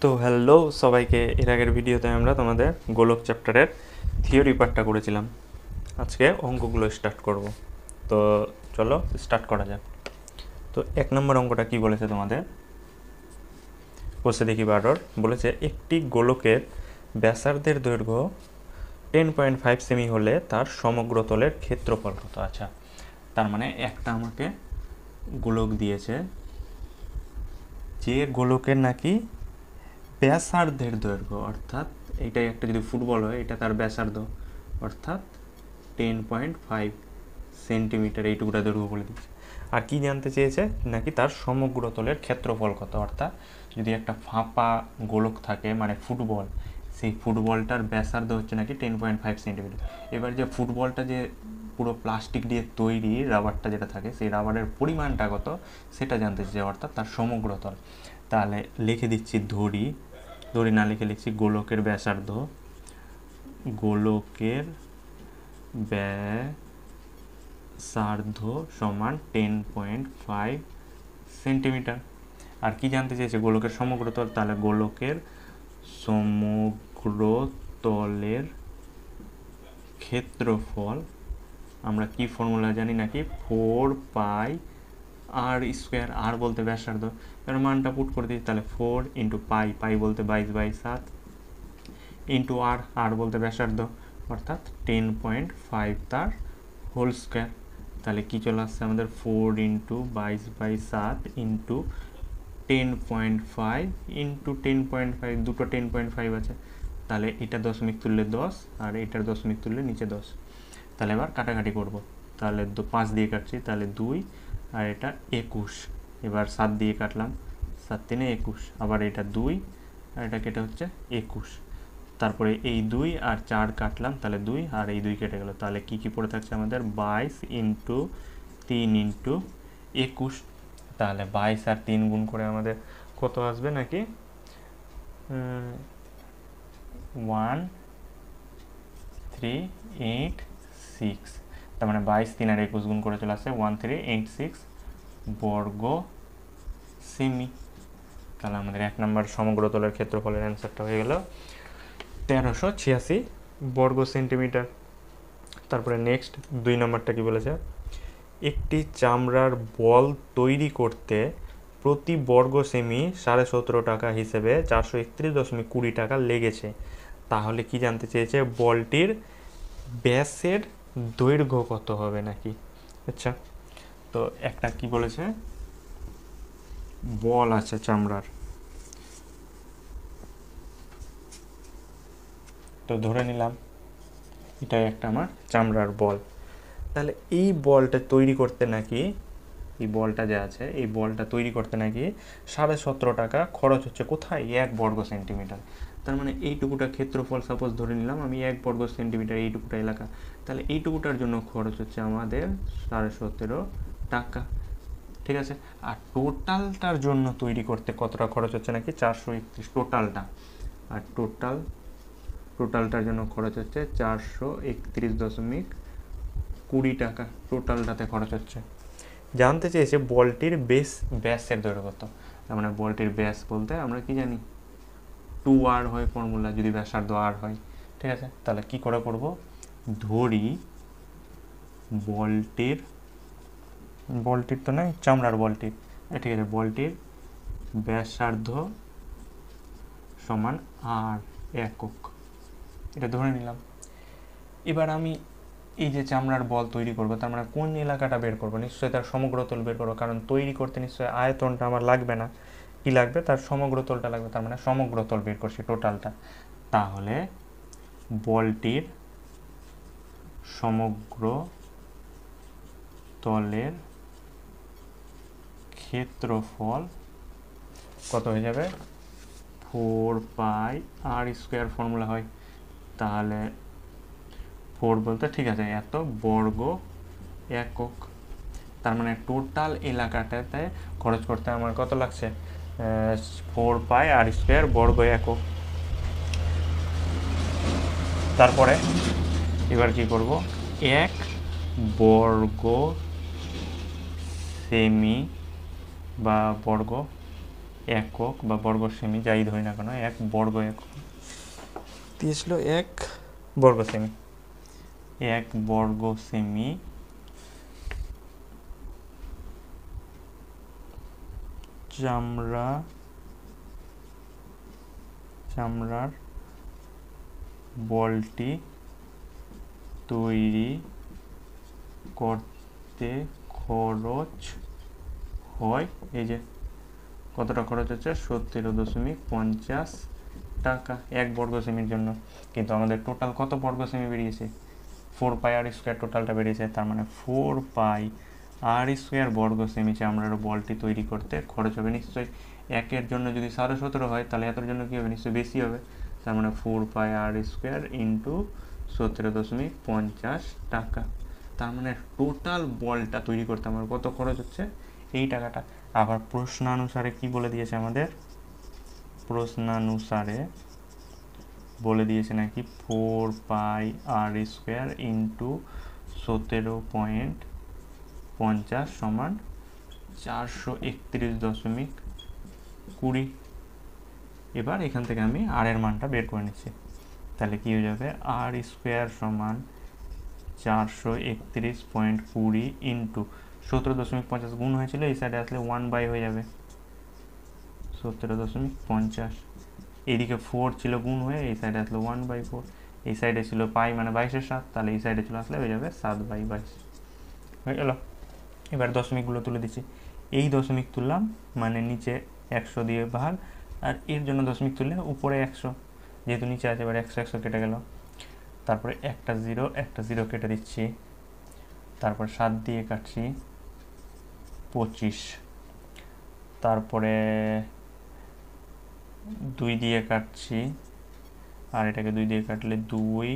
তো হ্যালো সবাইকে, এর আগের ভিডিওতে আমরা তোমাদের গোলক চ্যাপ্টারের থিওরি পার্টটা করেছিলাম। আজকে অঙ্কগুলো স্টার্ট করব। তো চলো স্টার্ট করা যাক। তো 1 নম্বর অঙ্কটা কি বলেছে তোমাদের, বসে দেখি বারোর। বলেছে একটি গোলকের ব্যাসার্ধের দৈর্ঘ্য 10.5 সেমি হলে তার সমগ্র তলের ক্ষেত্রফল কত। আচ্ছা, তার মানে একটা আমাকে গোলক দিয়েছে, যে গোলকের নাকি ব্যাসার্ধের দৈর্ঘ্য, অর্থাৎ এইটাই একটা যদি ফুটবল হয়, এটা তার ব্যাসার্ধ, অর্থাৎ 10.5 সেন্টিমিটার, এইটুকুটা দৈর্ঘ্য বলে দিচ্ছে। আর কি জানতে চেয়েছে, নাকি তার সমগ্র তলের ক্ষেত্রফল কত। অর্থাৎ যদি একটা ফাঁপা গোলক থাকে, মানে ফুটবল, সেই ফুটবলটার ব্যাসার্ধ হচ্ছে নাকি 10.5 সেন্টিমিটার। এবার যে ফুটবলটা যে পুরো প্লাস্টিক দিয়ে তৈরি, রাবারটা যেটা থাকে, সেই রাবারের পরিমাণটা কত সেটা জানতে চেয়েছে, অর্থাৎ তার সমগ্র তল। তাহলে লিখে দিচ্ছি ধরি না লিখে লিখছি গোলকের ব্যাসার্ধ, গোলকের ব্যাসার্ধ সমান 10.5 সেন্টিমিটার। আর কি জানতে চেয়েছে, গোলকের সমগ্র তল। তাহলে গোলকের সমগ্র তলের ক্ষেত্রফল আমরা কি ফর্মুলা জানি, নাকি 4 পাই আর স্কোয়ার। আর বলতে ব্যাসার্ধ, এর মানটা পুট করে দিই। তাহলে 4 ইন্টু পাই, পাই বলতে 22/7, ইন্টু আর, আর বলতে ব্যাসার্ধ, অর্থাৎ 10.5 তার হোল স্কোয়ার। তাহলে কি চলে আসছে আমাদের, 4 ইন্টু 22/7 ইন্টু 10.5 ইন্টু 10.5, দুটো 10.5 আছে। তাহলে এটা দশমিক তুললে 10, আর এটার দশমিক তুললে নিচে 10। তাহলে এবার কাটাকাটি করব। তাহলে 5 দিয়ে কাটছি, তাহলে 2, আর এটা 21। এবার 7 দিয়ে কাটলাম, 7 3 21, আবার এটা 2, আর এটা কেটে হচ্ছে 21। তারপরে এই 2 আর 4 কাটলাম, তাহলে 2, আর এই 2 কেটে গেল। তাহলে কি কি পড়ে থাকছে আমাদের, 22 ইন্টু 3 ইন্টু 21। তাহলে 22 আর 3 গুণ করে আমাদের কত আসবে, নাকি 1386। তার মানে 22 3 আর 21 গুণ করে চলে আসছে 1386 বর্গ সেমি। তাহলে আমাদের 1 নম্বর সমগ্র তলের ক্ষেত্রফলের অ্যান্সারটা হয়ে গেল 1386 বর্গ সেন্টিমিটার। তারপরে নেক্সট 2 নম্বরটা কি বলেছে, একটি চামড়ার বল তৈরি করতে প্রতি বর্গ সেমি 17.5 টাকা হিসেবে 431.20 টাকা লেগেছে। তাহলে কি জানতে চেয়েছে, বলটির ব্যাসের দৈর্ঘ্য কত হবে নাকি। আচ্ছা, তো একটা কি বলেছে, বল আছে চামড়ার, তো ধরে নিলাম এটাই একটা আমার চামড়ার বল। তাহলে এই বলটা তৈরি করতে নাকি, এই বলটা যে আছে, এই বলটা তৈরি করতে নাকি 17.5 টাকা খরচ হচ্ছে। কোথায়, 1 বর্গ সেন্টিমিটার। তার মানে এইটুকুটা ক্ষেত্রফল সাপোজ ধরে নিলাম আমি, 1 বর্গ সেন্টিমিটার এইটুকুটা এলাকা। তাহলে এইটুকুটার জন্য খরচ হচ্ছে আমাদের 17.5 টাকা। ঠিক আছে, আর টোটালটার জন্য তৈরি করতে কতটা খরচ হচ্ছে, নাকি 431 টোটালটা। আর টোটালটার জন্য খরচ হচ্ছে 431.20 টাকা, টোটালটাতে খরচ হচ্ছে। জানতে চেয়েছে বলটির ব্যাসের দৈর্ঘ্য কত। তার মানে বলটির ব্যাস বলতে আমরা কি জানি, 2r হয় ফর্মুলা, যদি ব্যাসার্ধ r হয়। ঠিক আছে, তাহলে কি করে করব, ধরি বলটির তো নয়, চামড়ার বলটির, ঠিক আছে, বলটির ব্যাসার্ধ সমান r একক, এটা ধরে নিলাম। এবার আমি এই যে চামড়ার বল তৈরি করবো, তার মানে কোন এলাকাটা বের করবো, নিশ্চয়ই তার সমগ্র তল বের করবো, কারণ তৈরি করতে নিশ্চয়ই আয়তনটা আমার লাগবে না, কি লাগবে, তার সমগ্র তলটা লাগবে। তার মানে সমগ্র তল বের করছি, টোটালটা। তাহলে বলটির সমগ্র তলের ক্ষেত্রফল কত হয়ে যাবে, 4 পাই আর স্কোয়ার ফর্মুলা হয়। তাহলে 4 বলতে, ঠিক আছে, এত বর্গ একক। তার মানে টোটাল এলাকাটাতে খরচ করতে আমার কত লাগছে, 4 পাই আর স্কোয়ার বর্গ একক। তারপরে এবার কি করব, 1 বর্গ সেমি বা বর্গ একক বা বর্গ সেমি যাই ধরি না কেন, 1 বর্গ একক দিয়েছিল, 1 বর্গ সেমি, 1 বর্গ সেমি চামড়ার বলটি তৈরি করতে খরচ হয়, এই যে কতটা খরচ হচ্ছে 17.50 টাকা 1 বর্গ সেমির জন্য। কিন্তু আমাদের টোটাল কত বর্গ সেমি বেরিয়েছে, 4 পাই আর স্কোয়ার টোটালটা বেরিয়েছে, তার মানে 4 পাই আর স্কোয়ার বর্গ সেমি চামড়ার বলটি তৈরি করতে খরচ হবে। নিশ্চয়ই 1-এর জন্য যদি 17.5 হয় তাহলে এতর জন্য কী হবে, নিশ্চয়ই বেশি হবে। তার মানে 4 পাই আর স্কোয়ার ইন্টু 17.50 টাকা। তার মানে টোটাল বলটা তৈরি করতে আমার কত খরচ হচ্ছে, এই টাকাটা। আবার প্রশ্নানুসারে কি বলে দিয়েছে আমাদের, প্রশ্নানুসারে বলে দিয়েছে নাকি 4 পাই আর স্কোয়ার ইন্টু 17.50 সমান 431.20। এবার এখান থেকে আমি আর এর মানটা বের করে নিচ্ছি, তাহলে কি হয়ে যাবে, আর স্কোয়ার সমান 431.20 ইন্টু 17.50 গুণ হয়েছিল, এই সাইডে আসলে 1 বাই হয়ে যাবে 17.50। এইদিকে 4 ছিল গুণ হয়ে, এই সাইডে আসলে 1/4, এই সাইডে ছিল পাই মানে 22-এর 7, তাহলে এই সাইডে চলে আসলে হয়ে যাবে 7/22 হয়ে গেল। এবার দশমিকগুলো তুলে দিচ্ছি, এই দশমিক তুললাম মানে নিচে 100 দিয়ে ভাগ, আর এর জন্য দশমিক তুললে উপরে 100, যেহেতু নিচে আছে এবার 100 কেটে গেল। তারপরে একটা জিরো কেটে দিচ্ছি, তারপর 7 দিয়ে কাটছি 25, তারপরে 2 দিয়ে কাটছি, আর এটাকে 2 দিয়ে কাটলে 2,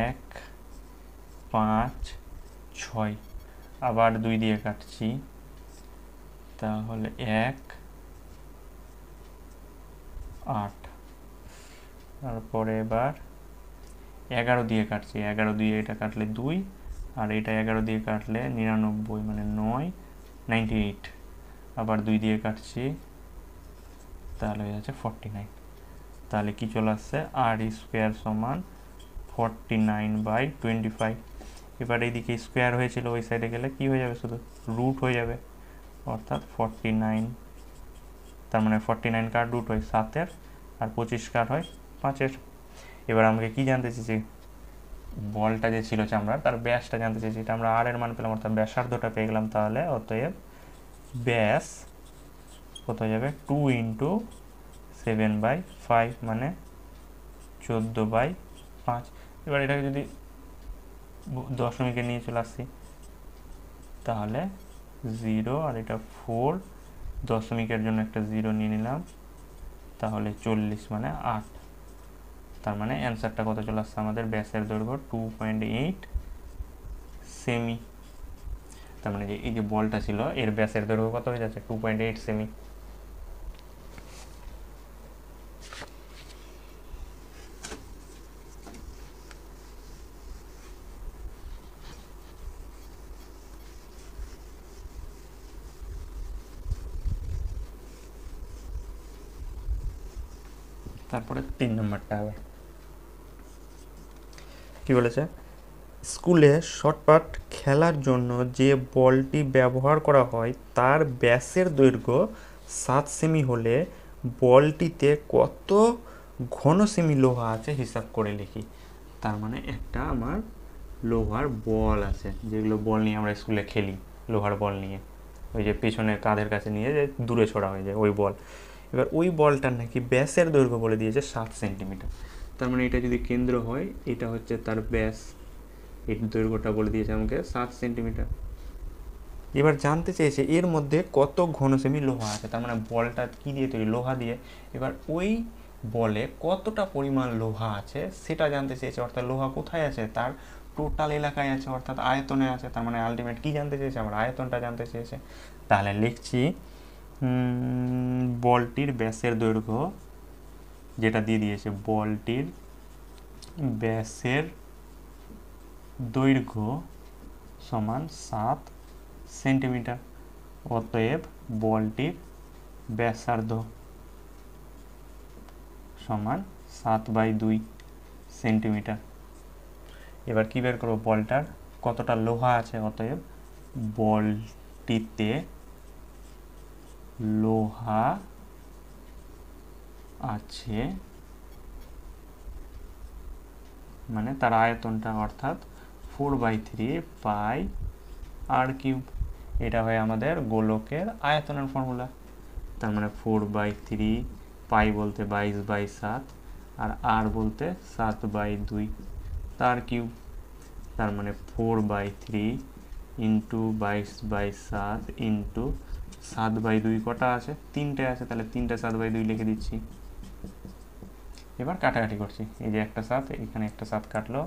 1, 5, 6, আবার 2 দিয়ে কাটছি, তাহলে 1, 8, তারপরে এবার 11 দিয়ে কাটছি, 11 দিয়ে এটা কাটলে 2, আর এটা 11 দিয়ে কাটলে 99 মানে 9, 98, আবার 2 দিয়ে কাটছি, তাহলে হয়ে যাচ্ছে 49। তাহলে কি চলে আসছে, আর স্কোয়ার সমান 49/25। এবার এইদিকে স্কোয়ার হয়েছিল, ওই সাইডে গেলে কি হয়ে যাবে, শুধু রুট হয়ে যাবে, অর্থাৎ 49, তার মানে 49 কার রুট হয় 7-এর, আর 25 কার হয় 5-এর। এবার আমাকে কি জানতে চেয়েছি, বলটা যে ছিল চামড়ার তার ব্যাসটা জানতে চেয়েছি, এটা আমরা আর এর মান পেলাম, অর্থাৎ ব্যাসার্ধটা পেয়ে গেলাম। তাহলে অতএব ব্যাস কত হয়ে যাবে, 2 ইন্টু 7/5 মানে 14/5। এবার এটাকে যদি দশমিকে নিয়ে চলে আসছি, তাহলে 0 আর এটা 4, দশমিকের জন্য একটা 0 নিয়ে নিলাম, তাহলে 40 মানে 8। তার মানে অ্যান্সারটা কত চলে আসছে আমাদের, ব্যাসের দৈর্ঘ্য 2.8 সেমি। তার মানে যে এই যে বলটা ছিল এর ব্যাসের দৈর্ঘ্য কত হয়ে যাচ্ছে, 2.8 সেমি। তারপরে 3 নম্বরটা আবার কি বলেছে, স্কুলে শটপাট খেলার জন্য যে বলটি ব্যবহার করা হয় তার ব্যাসের দৈর্ঘ্য 7 সেমি হলে বলটিতে কত ঘন সেমি লোহা আছে হিসাব করে লিখি। তার মানে একটা আমার লোহার বল আছে, যেগুলো বল নিয়ে আমরা স্কুলে খেলি, লোহার বল নিয়ে, ওই যে পেছনে কাঁধের কাছে নিয়ে যে দূরে ছোড়া হয়ে যায় ওই বল। এবার ওই বলটার নাকি ব্যাসের দৈর্ঘ্য বলে দিয়েছে 7 সেন্টিমিটার। তার মানে এটা যদি কেন্দ্র হয়, এটা হচ্ছে তার ব্যাস, এর দৈর্ঘ্যটা বলে দিয়েছে আমাকে 7 সেন্টিমিটার। এবার জানতে চেয়েছে এর মধ্যে কত ঘন সেমি লোহা আছে, তার মানে বলটা কি দিয়ে তৈরি, লোহা দিয়ে। এবার ওই বলে কতটা পরিমাণ লোহা আছে সেটা জানতে চেয়েছে, অর্থাৎ লোহা কোথায় আছে, তার টোটাল এলাকায় আছে, অর্থাৎ আয়তনে আছে। তার মানে আলটিমেট কি জানতে চেয়েছে, আমার আয়তনটা জানতে চেয়েছে। তাহলে লিখছি বলটির ব্যাসের দৈর্ঘ্য যেটা দিয়ে দিয়েছে, বলটির ব্যাসের দৈর্ঘ্য সমান 7 সেন্টিমিটার। অতএব বলটির ব্যাসার্ধ সমান 7/2 সেন্টিমিটার। এবার কি বের করবো, বলটার কতটা লোহা আছে, অতএব বলটিতে লোহা আছে মানে তার আয়তনটা, অর্থাৎ 4/3 পাই আর কিউব। এটা হয় আমাদের গোলকের আয়তনের ফর্মুলা। তার মানে 4/3 পাই বলতে 22/7 আর আর বলতে 7/2 তার কিউব। তার মানে 4/3 ইন্টু 22/7 ইন্টু 7/2 কটা আছে, 3টে আছে, তাহলে 3টে 7/2 লিখে দিচ্ছি। এবার কাটাকাটি করছি, এই যে একটা 7, এখানে একটা 7 কাটলো,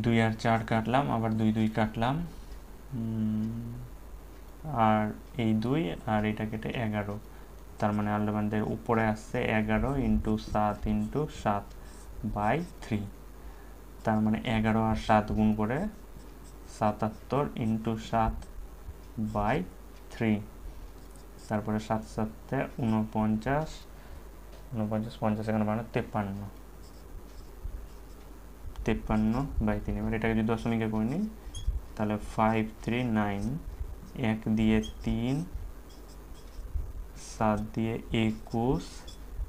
2 আর 4 কাটলাম, আবার 2 2 কাটলাম, আর এই 2 আর এটা কেটে 11। তার মানে আলবানদের উপরে আসছে 11 ইন্টু 7 ইন্টু 7/3। তার মানে 11 আর 7 গুণ করে 77 ইন্টু 7/3। তারপরে 7 7 49, 49 50 এখানে বানানো 53/3। এবার এটাকে যদি দশমিকে করে নিই তাহলে 539, 1 দিয়ে 3, 7 দিয়ে 21,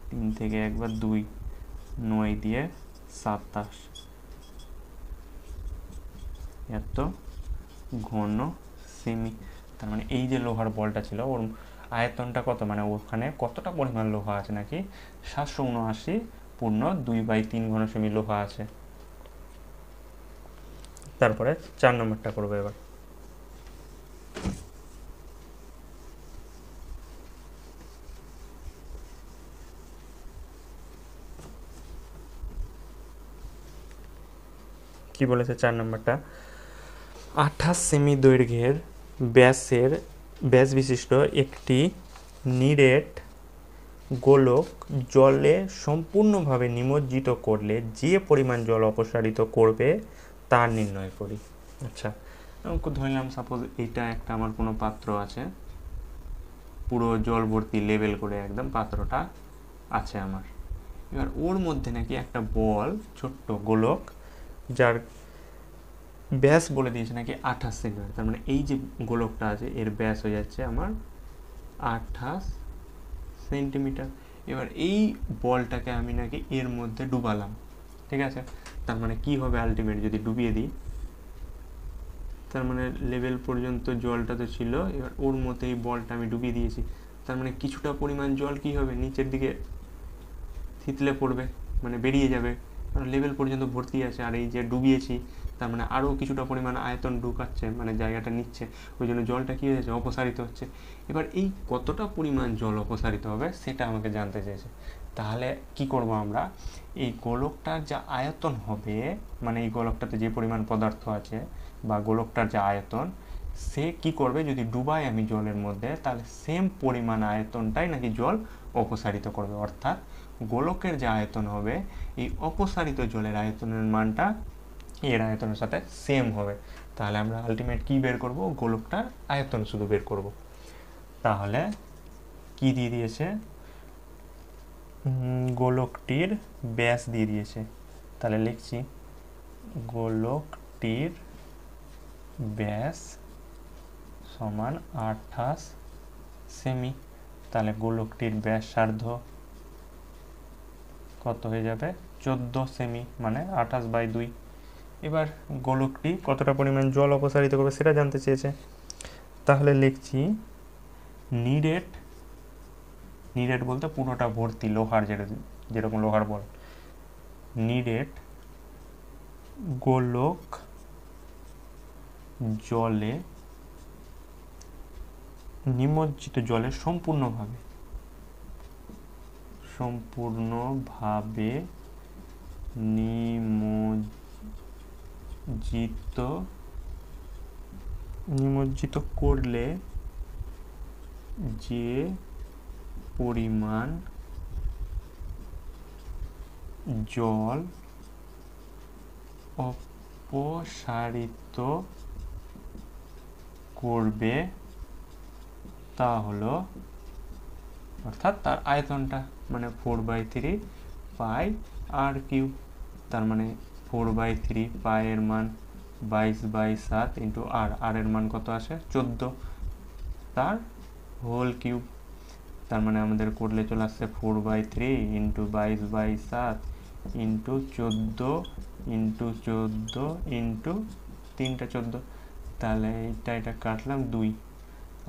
3 থেকে একবার 2, 9 দিয়ে 27, এত ঘন সেমি। তার মানে এই যে লোহার বলটা ছিল ওর আয়তনটা কত, মানে ওখানে কতটা পরিমাণ লোহা আছে, নাকি 779.2/3 ঘন সেমি লোহা আছে। তারপরে 4 নম্বরটা করবো। এবার কি বলেছে 4 নম্বরটা, 28 সেমি দৈর্ঘ্যের ব্যাস বিশিষ্ট একটি নিরেট গোলক জলে সম্পূর্ণভাবে নিমজ্জিত করলে যে পরিমাণ জল অপসারিত করবে তা নির্ণয় করি। আচ্ছা, ধরলাম সাপোজ এইটা একটা আমার কোনো পাত্র আছে, পুরো জল ভর্তি লেবেল করে একদম পাত্রটা আছে আমার। এবার ওর মধ্যে নাকি একটা বল, ছোট্ট গোলক, যার ব্যাস বলে দিয়েছে নাকি 28 সেন্টিমিটার। তার মানে এই যে গোলকটা আছে এর ব্যাস হয়ে যাচ্ছে আমার 28 সেন্টিমিটার। এবার এই বলটাকে আমি নাকি এর মধ্যে ডুবালাম, ঠিক আছে। তার মানে কি হবে আলটিমেট যদি ডুবিয়ে দিই, তার মানে লেভেল পর্যন্ত জলটা তো ছিল, এবার ওর মধ্যে এই বলটা আমি ডুবিয়ে দিয়েছি। তার মানে কিছুটা পরিমাণ জল কি হবে, নিচের দিকে থিতলে পড়বে, মানে বেরিয়ে যাবে, কারণ লেভেল পর্যন্ত ভর্তি আছে। আর এই যে ডুবিয়েছি তার মানে আরও কিছুটা পরিমাণ আয়তন ঢুকাচ্ছে, মানে জায়গাটা নিচ্ছে, ওই জন্য জলটা কী হয়ে যাচ্ছে, অপসারিত হচ্ছে। এবার এই কতটা পরিমাণ জল অপসারিত হবে সেটা আমাকে জানতে চেয়েছে। তাহলে কি করব আমরা, এই গোলকটার যা আয়তন হবে, মানে এই গোলকটাতে যে পরিমাণ পদার্থ আছে বা গোলকটার যা আয়তন, সে কি করবে, যদি ডুবাই আমি জলের মধ্যে, তাহলে সেম পরিমাণ আয়তনটাই নাকি জল অপসারিত করবে। অর্থাৎ গোলকের যে আয়তন হবে, এই অপসারিত জলের আয়তনের মানটা এর আয়তনের সাথে সেম হবে। তাহলে আমরা আলটিমেট কি বের করব, গোলকটার আয়তন শুধু বের করব। তাহলে কি দিয়ে দিয়েছে, গোলকটির ব্যাস দিয়ে দিয়েছে। তাহলে লিখছি গোলকটির ব্যাস সমান 28 সেমি। তাহলে গোলকটির ব্যাসার্ধ কত হয়ে যাবে, 14 সেমি, মানে 28/2। এবার গোলকটি কতটা পরিমাণ জল অপসারিত করবে সেটা জানতে চেয়েছে। তাহলে লিখছি নিরেট বলতে পুরোটা ভর্তি লোহার, যেরকম লোহার বল, নিরেট গোলক জলে নিমজ্জিত, জলে সম্পূর্ণভাবে নিমজ্জিত করলে যে পরিমাণ জল অপসারিত করবে তা হলো অর্থাৎ তার আয়তনটা, মানে 4/3 পাই আর কিউব। তার মানে 4/3 পাই এর মান 22/7 ইন্টু আর এর মান কত আসে 14, তার হোল কিউব। তার মানে আমাদের করলে চলে আসছে 4/3 ইন্টু 22/7 ইন্টু 14 ইন্টু 14 ইন্টু 3টা 14। তাহলে এটা কাটলাম 2,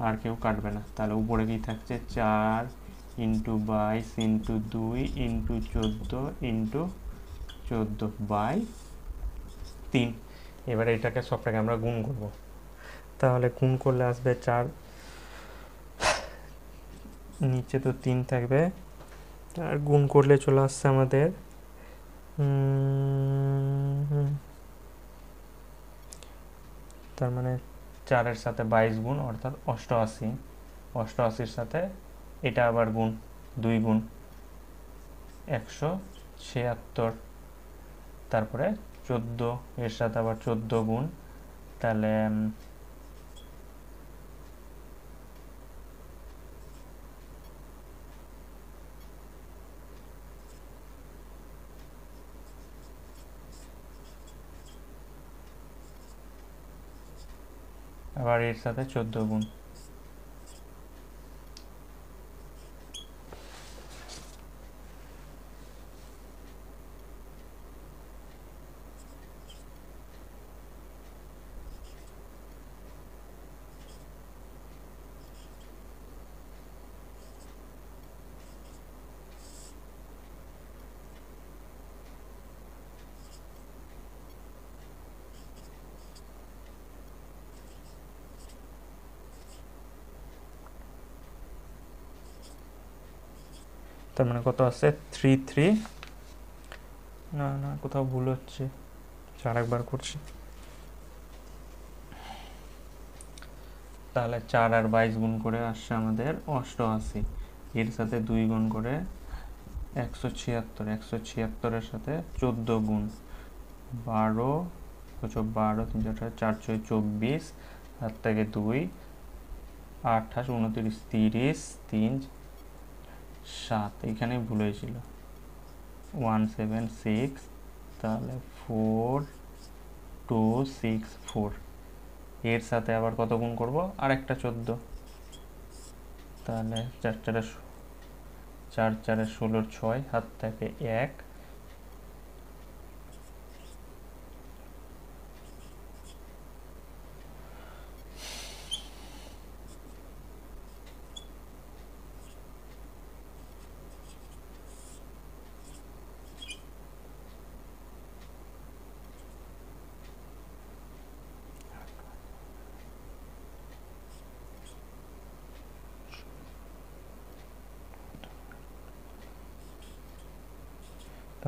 আর কেউ কাটবে না। তাহলে উপরে কি থাকছে 4 ইন্টু 22 ইন্টু 2 ইন্টু 14 ইন্টু 14/3। এবারে এটাকে সবটাকে আমরা গুণ করব। তাহলে গুণ করলে আসবে 4, নিচে তো 3 থাকবে, আর গুণ করলে চলে আসছে আমাদের তার মানে 4-এর সাথে 22 গুণ অর্থাৎ 88, 88-র সাথে এটা আবার গুণ 2 গুণ 176, তারপরে 14 এর সাথে আবার 14 গুণ, তাহলে আবার এর সাথে 14 গুণ। তার মানে কত আছে 33, না না কোথাও ভুল হচ্ছে, আরেকবার করছি। তাহলে 4 আর 22 গুণ করে আসছে আমাদের 88, এর সাথে 2 গুণ করে 176, 176-এর সাথে 14 গুণ 12, 12 3 4 4 24, হাত থেকে 2 28 29 30 3 7, এখানেই ভুল হয়েছিল 176, তাহলে 4 2 6 4, এর সাথে আবার কত গুণ করব আর একটা 14, তাহলে 4 4 16 6, হাত থেকে 1,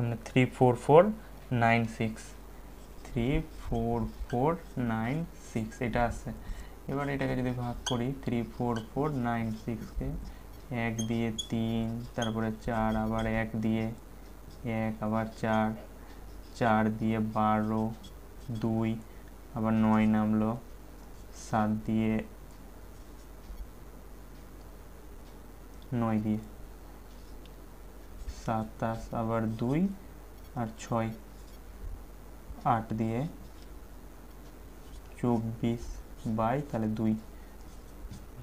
তাহলে 34496, 34496 এটা আছে। এবার এটাকে যদি ভাগ করি 34496কে 1 দিয়ে 3, তারপরে 4, আবার 1 দিয়ে 1, আবার 4, 4 দিয়ে 12, 2, আবার 9 নামলো, 7 দিয়ে 9 দিয়ে 27, আবার 2 আর 6, 8 দিয়ে 24 বাই তাহলে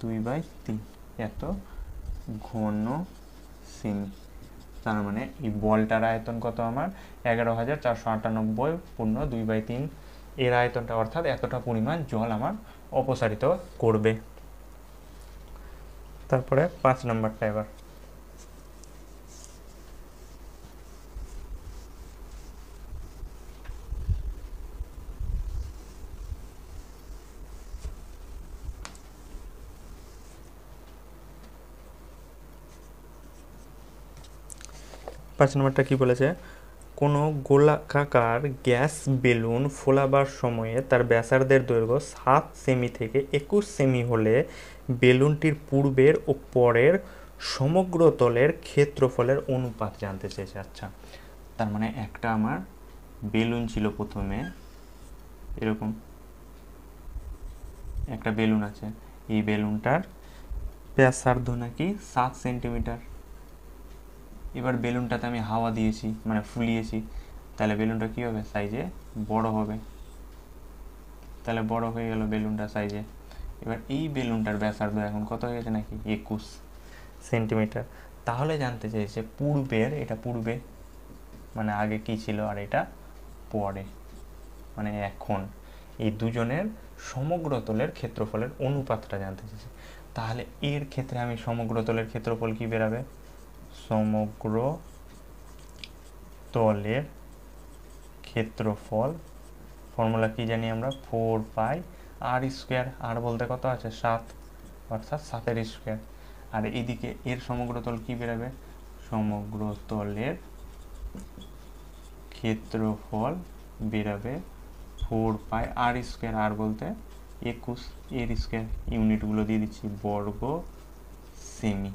2/3, এত ঘন সেমি। তার মানে এই বলটার আয়তন কত আমার 11,498.2/3, এর আয়তনটা অর্থাৎ এতটা পরিমাণ জল আমার অপসারিত করবে। তারপরে 5 নম্বরটা এবার 5 নম্বরটা কি বলেছে, কোনো গোলাকার গ্যাস বেলুন ফোলাবার সময়ে তার ব্যাসার্ধের দৈর্ঘ্য 7 সেমি থেকে 21 সেমি হলে বেলুনটির পূর্বের ও পরের সমগ্র তলের ক্ষেত্রফলের অনুপাত জানতে চেয়েছে। আচ্ছা, তার মানে একটা আমার বেলুন ছিল, প্রথমে এরকম একটা বেলুন আছে, এই বেলুনটার ব্যাসার্ধ নাকি 7 সেন্টিমিটার। এবার বেলুনটাতে আমি হাওয়া দিয়েছি মানে ফুলিয়েছি, তাহলে বেলুনটা কী হবে, সাইজে বড় হবে, তাহলে বড় হয়ে গেল বেলুনটা সাইজে। এবার এই বেলুনটার ব্যাসার্ধ এখন কত হয়ে গেছে নাকি 21 সেন্টিমিটার। তাহলে জানতে চাইছে পূর্বের, এটা পূর্বে মানে আগে কি ছিল আর এটা পরে মানে এখন, এই দুজনের সমগ্র তলের ক্ষেত্রফলের অনুপাতটা জানতে চাইছে। তাহলে এর ক্ষেত্রে আমি সমগ্র তলের ক্ষেত্রফল কি বেরাবে, সমগ্র তলের ক্ষেত্রফল ফর্মুলা কি জানি আমরা, 4 পাই আর স্কোয়ার, আর বলতে কত আছে 7, অর্থাৎ 7 স্কোয়ার। আর এদিকে এর সমগ্র তল কি বেরাবে, সমগ্র তলের ক্ষেত্রফল বেরাবে 4 পাই আর স্কোয়ার, আর বলতে 21, এর স্কোয়ার ইউনিটগুলো দিয়ে দিচ্ছি, বর্গ সেমি,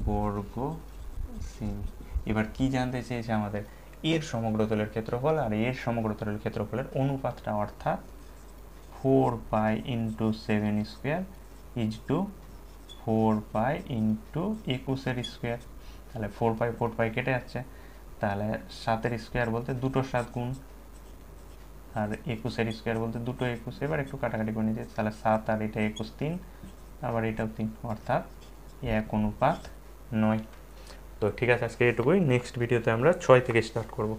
বর্গ সেমি। এবার কি জানতে চেয়েছে আমাদের, এর সমগ্র তলের ক্ষেত্রফল আর এর সমগ্র তলের ক্ষেত্রফলের অনুপাতটা, অর্থাৎ 4 pi into 7 square is to 4 pi into 21 square. তাহলে 4 পাই কেটে যাচ্ছে, তাহলে 7 স্কোয়ার বলতে 2 7 গুণ, আর 21 স্কোয়ার বলতে 2 21। এবার একটু কাটাকাটি করে নিয়েছে, তাহলে 7 আর এটা 21 3, আবার এটাও 3, অর্থাৎ 1:9। তো ঠিক আছে, আজকে এটুকুই। নেক্সট ভিডিওতে আমরা 6 থেকে স্টার্ট করব।